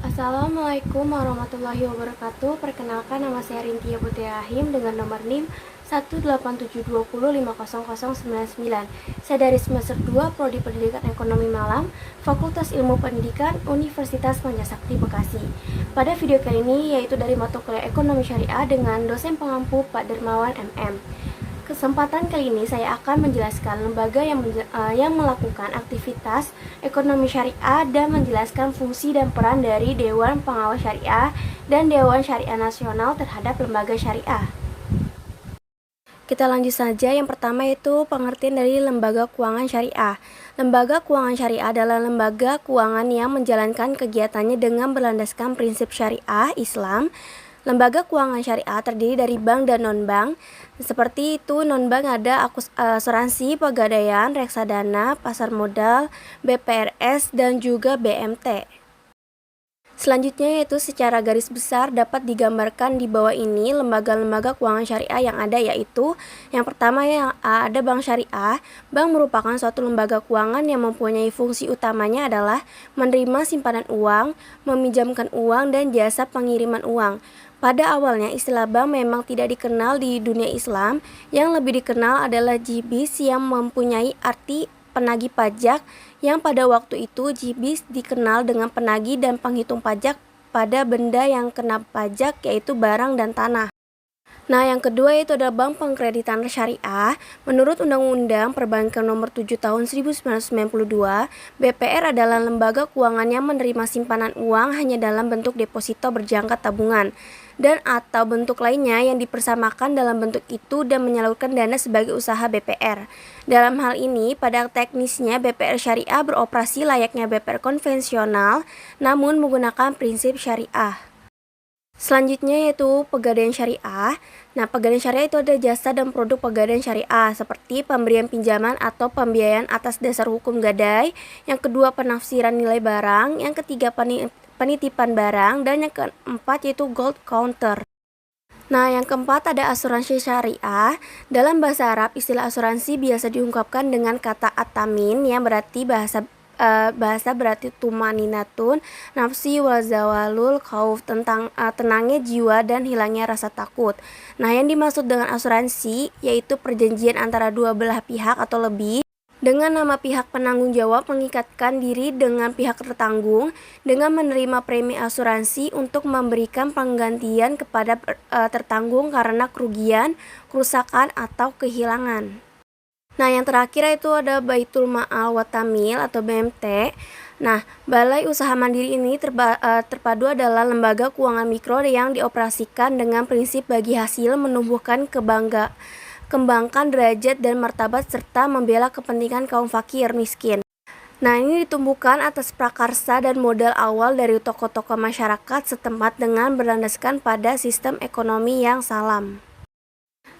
Assalamualaikum warahmatullahi wabarakatuh. Perkenalkan, nama saya Rintia Putri Rahim dengan nomor NIM 18720500099. Saya dari semester 2 Prodi Pendidikan Ekonomi Malam, Fakultas Ilmu Pendidikan, Universitas Manjasakti Bekasi. Pada video kali ini yaitu dari mata kuliah Ekonomi Syariah dengan dosen pengampu Pak Dermawan MM. Kesempatan kali ini saya akan menjelaskan lembaga yang melakukan aktivitas ekonomi syariah dan menjelaskan fungsi dan peran dari Dewan Pengawas Syariah dan Dewan Syariah Nasional terhadap lembaga syariah. Kita lanjut saja. Yang pertama itu pengertian dari lembaga keuangan syariah. Lembaga keuangan syariah adalah lembaga keuangan yang menjalankan kegiatannya dengan berlandaskan prinsip syariah Islam. Lembaga keuangan syariah terdiri dari bank dan non-bank. Seperti itu, non-bank ada asuransi, pegadaian, reksadana, pasar modal, BPRS, dan juga BMT. Selanjutnya yaitu secara garis besar dapat digambarkan di bawah ini lembaga-lembaga keuangan syariah yang ada, yaitu yang pertama yang ada bank syariah. Bank merupakan suatu lembaga keuangan yang mempunyai fungsi utamanya adalah menerima simpanan uang, meminjamkan uang, dan jasa pengiriman uang. Pada awalnya istilah bank memang tidak dikenal di dunia Islam. Yang lebih dikenal adalah JIBIS yang mempunyai arti penagih pajak, yang pada waktu itu JIBIS dikenal dengan penagih dan penghitung pajak pada benda yang kena pajak, yaitu barang dan tanah. Nah, yang kedua itu adalah bank pengkreditan syariah. Menurut Undang-Undang Perbankan Nomor 7 Tahun 1992, BPR adalah lembaga keuangan yang menerima simpanan uang hanya dalam bentuk deposito berjangka tabungan dan atau bentuk lainnya yang dipersamakan dalam bentuk itu dan menyalurkan dana sebagai usaha BPR. Dalam hal ini, pada teknisnya BPR syariah beroperasi layaknya BPR konvensional namun menggunakan prinsip syariah. Selanjutnya yaitu pegadaian syariah. Nah, pegadaian syariah itu ada jasa dan produk pegadaian syariah seperti pemberian pinjaman atau pembiayaan atas dasar hukum gadai. Yang kedua, penafsiran nilai barang. Yang ketiga, penitipan barang. Dan yang keempat yaitu gold counter. Nah, yang keempat ada asuransi syariah. Dalam bahasa Arab, istilah asuransi biasa diungkapkan dengan kata at-tamin yang berarti bahasa berarti tumaninatun nafsi wa zawalul khauf, tenangnya jiwa dan hilangnya rasa takut. Nah, yang dimaksud dengan asuransi yaitu perjanjian antara dua belah pihak atau lebih dengan nama pihak penanggung jawab mengikatkan diri dengan pihak tertanggung dengan menerima premi asuransi untuk memberikan penggantian kepada tertanggung karena kerugian, kerusakan atau kehilangan. Nah, yang terakhir itu ada Baitul Ma'al wa Tamil atau BMT. Nah, Balai Usaha Mandiri ini terpadu adalah lembaga keuangan mikro yang dioperasikan dengan prinsip bagi hasil, menumbuhkan kembangkan derajat dan martabat serta membela kepentingan kaum fakir miskin. Nah, ini ditumbuhkan atas prakarsa dan modal awal dari tokoh-tokoh masyarakat setempat dengan berlandaskan pada sistem ekonomi yang salam.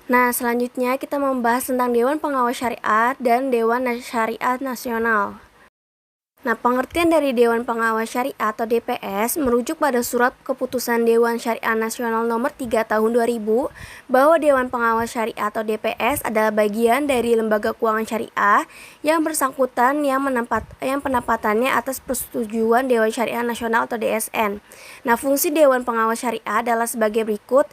Nah, selanjutnya kita membahas tentang Dewan Pengawas Syariah dan Dewan Syariah Nasional. Nah, pengertian dari Dewan Pengawas Syariah atau DPS merujuk pada surat keputusan Dewan Syariah Nasional nomor 3 tahun 2000 bahwa Dewan Pengawas Syariah atau DPS adalah bagian dari lembaga keuangan syariah yang bersangkutan yang penampatannya atas persetujuan Dewan Syariah Nasional atau DSN. Nah, fungsi Dewan Pengawas Syariah adalah sebagai berikut.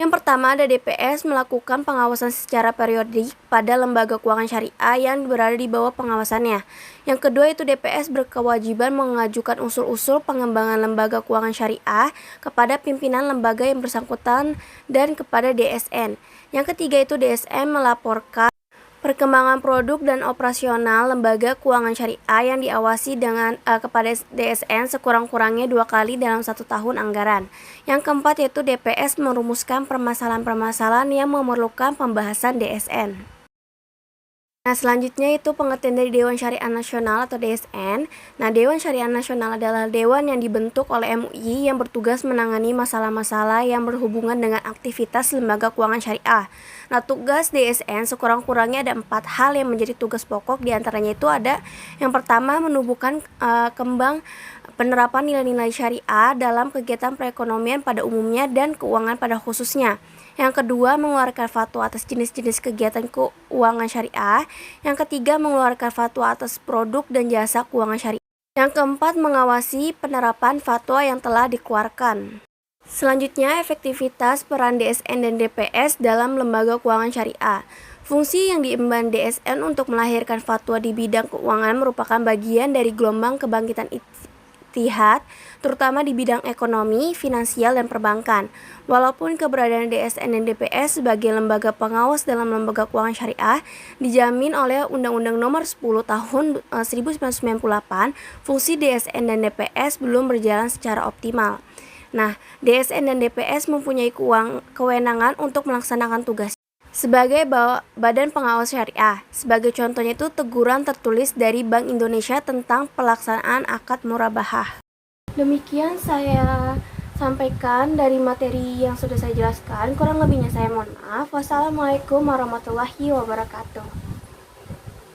Yang pertama ada DPS melakukan pengawasan secara periodik pada lembaga keuangan syariah yang berada di bawah pengawasannya. Yang kedua itu DPS berkewajiban mengajukan usul-usul pengembangan lembaga keuangan syariah kepada pimpinan lembaga yang bersangkutan dan kepada DSN. Yang ketiga itu DSN melaporkan perkembangan produk dan operasional lembaga keuangan syariah yang diawasi kepada DSN sekurang-kurangnya 2 kali dalam 1 tahun anggaran. Yang keempat yaitu DPS merumuskan permasalahan-permasalahan yang memerlukan pembahasan DSN. Nah, selanjutnya itu pengertian dari Dewan Syariah Nasional atau DSN. Nah, Dewan Syariah Nasional adalah dewan yang dibentuk oleh MUI yang bertugas menangani masalah-masalah yang berhubungan dengan aktivitas lembaga keuangan syariah. Nah, tugas DSN sekurang-kurangnya ada 4 hal yang menjadi tugas pokok. Di antaranya itu ada yang pertama menumbuhkan kembang penerapan nilai-nilai syariah dalam kegiatan perekonomian pada umumnya dan keuangan pada khususnya. Yang kedua, mengeluarkan fatwa atas jenis-jenis kegiatan keuangan syariah. Yang ketiga, mengeluarkan fatwa atas produk dan jasa keuangan syariah. Yang keempat, mengawasi penerapan fatwa yang telah dikeluarkan. Selanjutnya, efektivitas peran DSN dan DPS dalam lembaga keuangan syariah. Fungsi yang diemban DSN untuk melahirkan fatwa di bidang keuangan merupakan bagian dari gelombang kebangkitan ijtihad, terutama di bidang ekonomi, finansial, dan perbankan. Walaupun keberadaan DSN dan DPS sebagai lembaga pengawas dalam lembaga keuangan syariah dijamin oleh Undang-Undang Nomor 10 Tahun 1998, fungsi DSN dan DPS belum berjalan secara optimal. Nah, DSN dan DPS mempunyai kewenangan untuk melaksanakan tugas sebagai badan pengawas syariah. Sebagai contohnya itu teguran tertulis dari Bank Indonesia tentang pelaksanaan akad murabahah. Demikian saya sampaikan dari materi yang sudah saya jelaskan. Kurang lebihnya saya mohon maaf. Wassalamualaikum warahmatullahi wabarakatuh.